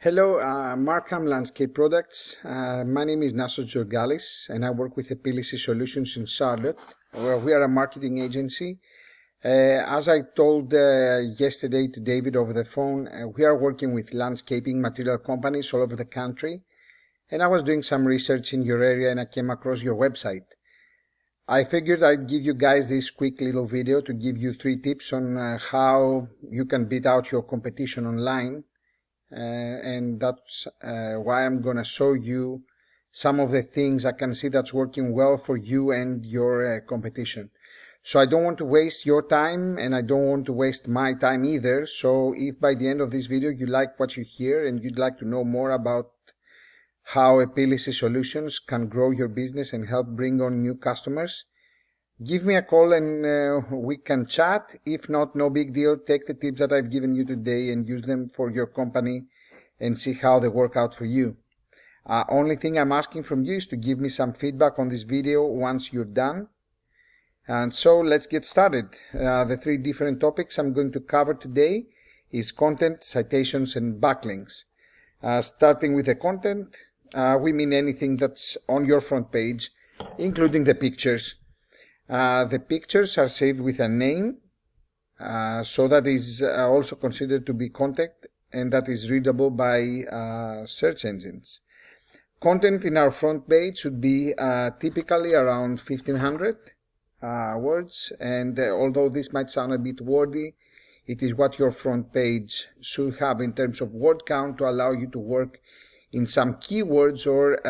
Hello, Markham Landscape Products. My name is Nasos Georgalis and I work with Epilysis Solutions in Charlotte, where we are a marketing agency. As I told yesterday to David over the phone, we are working with landscaping material companies all over the country, and I was doing some research in your area and I came across your website. I figured I'd give you guys this quick little video to give you 3 tips on how you can beat out your competition online. And that's why I'm gonna show you some of the things I can see that's working well for you and your competition. So I don't want to waste your time and I don't want to waste my time either. So if by the end of this video you like what you hear and you'd like to know more about how Epilysis Solutions can grow your business and help bring on new customers, give me a call and we can chat. If not, no big deal. Take the tips that I've given you today and use them for your company and see how they work out for you. Only thing I'm asking from you is to give me some feedback on this video once you're done. And so let's get started. The 3 different topics I'm going to cover today is content, citations, and backlinks. Starting with the content, we mean anything that's on your front page, including the pictures. The pictures are saved with a name, so that is also considered to be content and that is readable by search engines. Content in our front page should be typically around 1500 words, and although this might sound a bit wordy, it is what your front page should have in terms of word count to allow you to work in some keywords or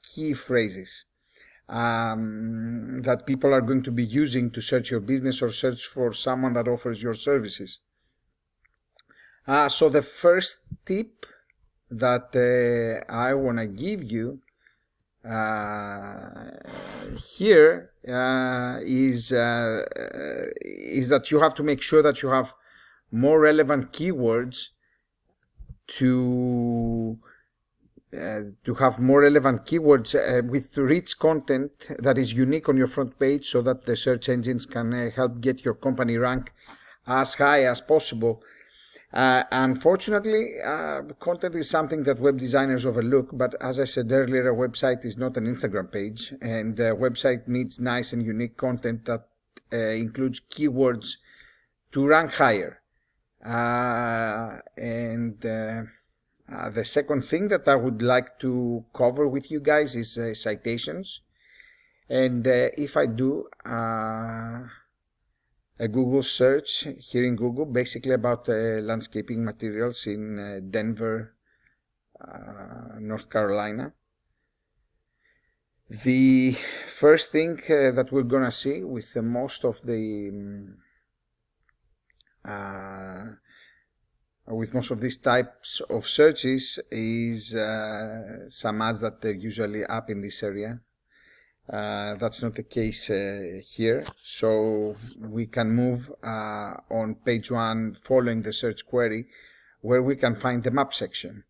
key phrases that people are going to be using to search your business or search for someone that offers your services. So the first tip that I want to give you here is that you have to make sure that you have more relevant keywords to have more relevant keywords with rich content that is unique on your front page, so that the search engines can help get your company rank as high as possible. Unfortunately, content is something that web designers overlook, but as I said earlier, a website is not an Instagram page, and a website needs nice and unique content that includes keywords to rank higher. The second thing that I would like to cover with you guys is citations. And if I do a Google search here in Google, basically about landscaping materials in Denver, North Carolina, the first thing that we're gonna see with most of these types of searches is some ads that they're usually up in this area. That's not the case here, so we can move on page 1 following the search query, where we can find the map section.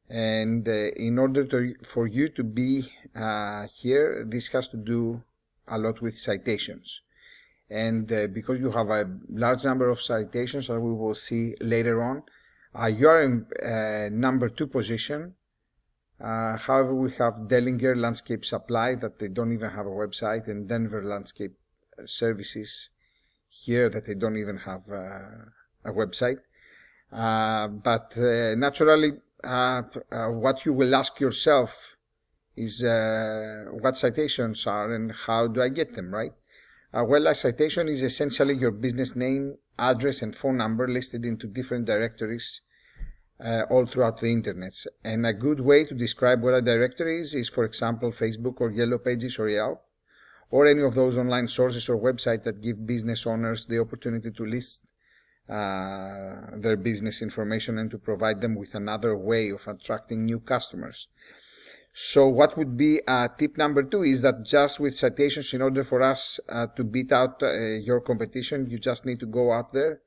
And in order for you to be here, this has to do a lot with citations. And because you have a large number of citations, as we will see later on, you are in number 2 position. However, we have Dellinger Landscape Supply that they don't even have a website, and Denver Landscape Services here that they don't even have a website. But naturally, what you will ask yourself is what citations are and how do I get them, right? Well, a citation is essentially your business name, address, and phone number listed into different directories all throughout the internet. And a good way to describe what a directory is, for example, Facebook or Yellow Pages or Yelp, or any of those online sources or websites that give business owners the opportunity to list their business information and to provide them with another way of attracting new customers. So what would be tip number 2 is that just with citations, in order for us to beat out your competition, you just need to go out there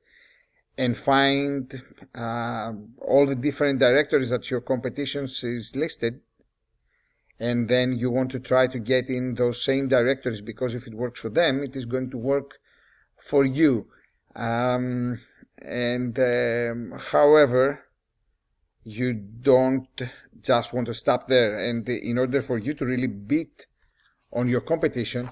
and find all the different directories that your competition is listed, and then you want to try to get in those same directories, because if it works for them, it is going to work for you. However, you don't just want to stop there. And in order for you to really beat on your competition,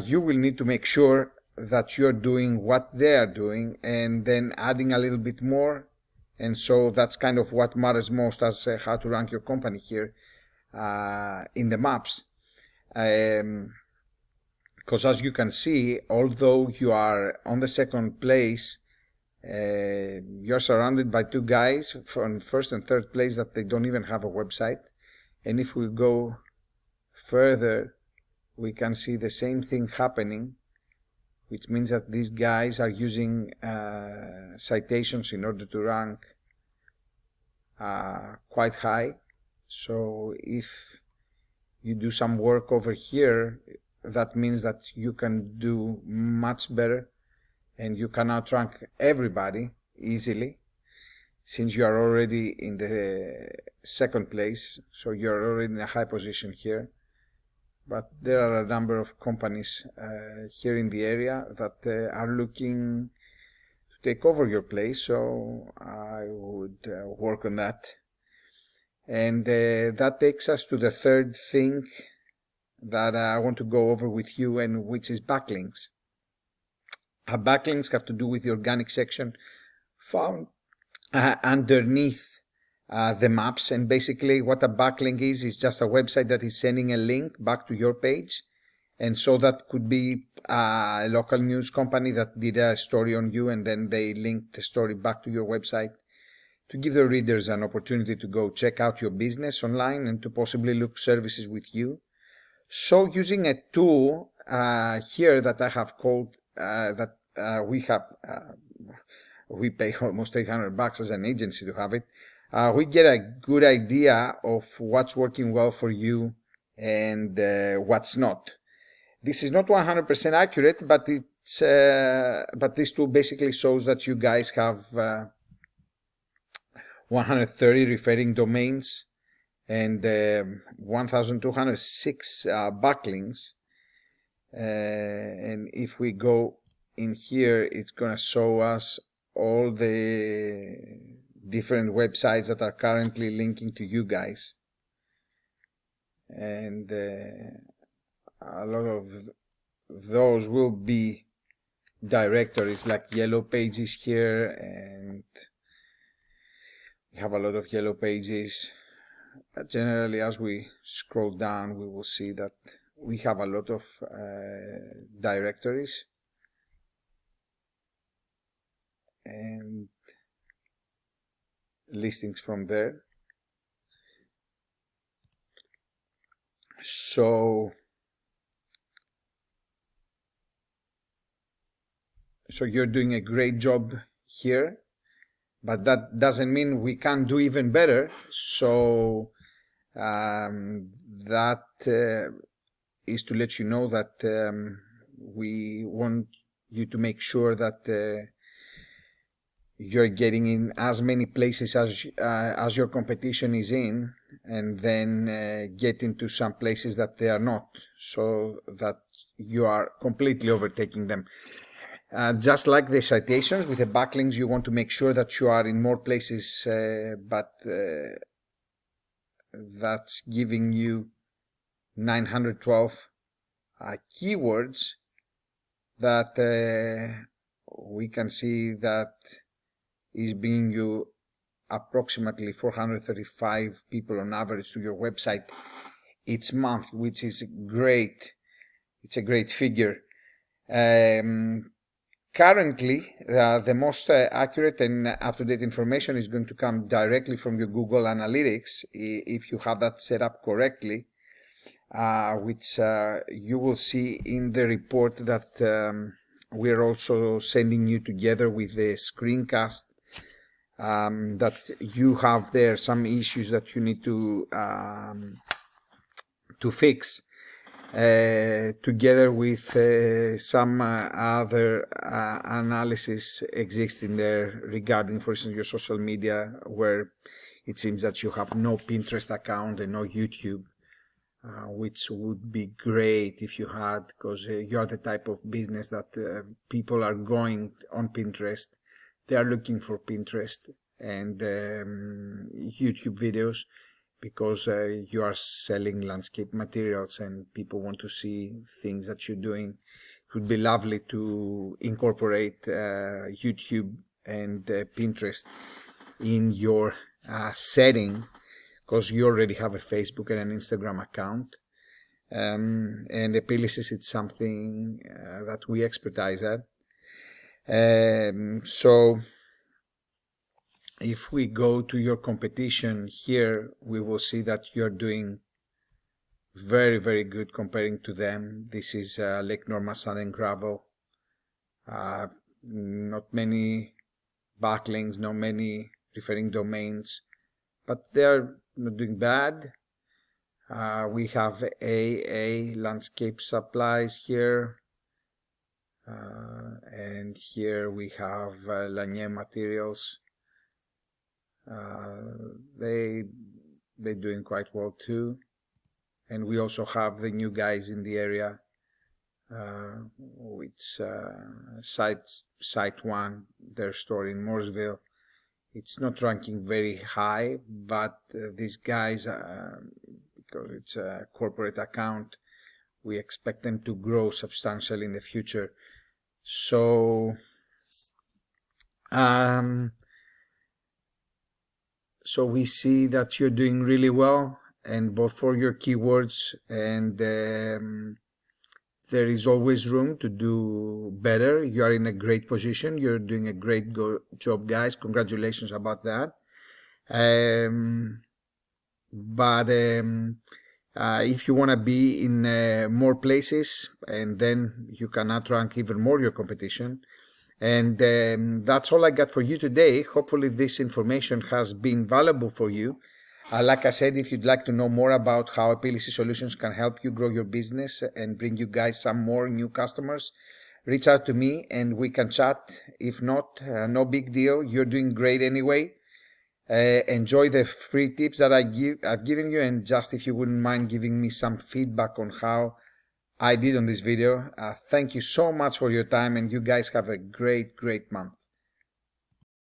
you will need to make sure that you're doing what they are doing and then adding a little bit more. And so that's kind of what matters most as how to rank your company here in the maps. Because as you can see, although you are on the second place, you're surrounded by two guys from first and third place that they don't even have a website. And if we go further, we can see the same thing happening, which means that these guys are using citations in order to rank quite high. So if you do some work over here, that means that you can do much better and you can outrank everybody easily, since you are already in the second place, so you're already in a high position here. But there are a number of companies here in the area that are looking to take over your place, so I would work on that. And that takes us to the third thing that I want to go over with you, and which is backlinks. Backlinks have to do with the organic section found underneath the maps, and basically what a backlink is just a website that is sending a link back to your page. And so that could be a local news company that did a story on you, and then they linked the story back to your website to give the readers an opportunity to go check out your business online and to possibly look services with you. So using a tool here that I have called we pay almost $800 as an agency to have it. We get a good idea of what's working well for you and what's not. This is not 100% accurate, but it's but this tool basically shows that you guys have 130 referring domains and 1,206 backlinks. And if we go in here, it's gonna show us all the different websites that are currently linking to you guys, and a lot of those will be directories like yellow pages here, and we have a lot of yellow pages. But generally, as we scroll down, we will see that we have a lot of directories, and listings from there. So you're doing a great job here, but that doesn't mean we can't do even better. So that is to let you know that we want you to make sure that you're getting in as many places as your competition is in, and then get into some places that they are not, so that you are completely overtaking them. Just like the citations with the backlinks, you want to make sure that you are in more places, but that's giving you 912 keywords that we can see that is bringing you approximately 435 people on average to your website each month, which is great. It's a great figure. Currently, the most accurate and up-to-date information is going to come directly from your Google Analytics, if you have that set up correctly, which you will see in the report that we're also sending you together with the screencast, that you have there some issues that you need to fix, together with some other analysis existing there regarding, for instance, your social media, where it seems that you have no Pinterest account and no YouTube, which would be great if you had, because you're the type of business that people are going on Pinterest. They are looking for Pinterest, and YouTube videos, because you are selling landscape materials and people want to see things that you're doing. It would be lovely to incorporate YouTube and Pinterest in your setting, because you already have a Facebook and an Instagram account. And Epilysis, it's something that we expertise at. So if we go to your competition here, we will see that you're doing very, very good comparing to them. This is Lake Norma Sand and Gravel. Not many backlinks, not many referring domains, but they're not doing bad. We have AA Landscape Supplies here, and here we have Lanier Materials. They're doing quite well too. And we also have the new guys in the area. It's Site 1, their store in Mooresville. It's not ranking very high, but these guys, because it's a corporate account, we expect them to grow substantially in the future. So so we see that you're doing really well, and both for your keywords, and there is always room to do better. You are in a great position. You're doing a great job, guys. Congratulations about that. But if you want to be in more places, and then you can outrank even more your competition. And that's all I got for you today. Hopefully this information has been valuable for you. Like I said, if you'd like to know more about how Epilysis Solutions can help you grow your business and bring you guys some more new customers, reach out to me and we can chat. If not, no big deal. You're doing great anyway. Enjoy the free tips that I've given you, and just if you wouldn't mind giving me some feedback on how I did on this video. Thank you so much for your time, and you guys have a great month.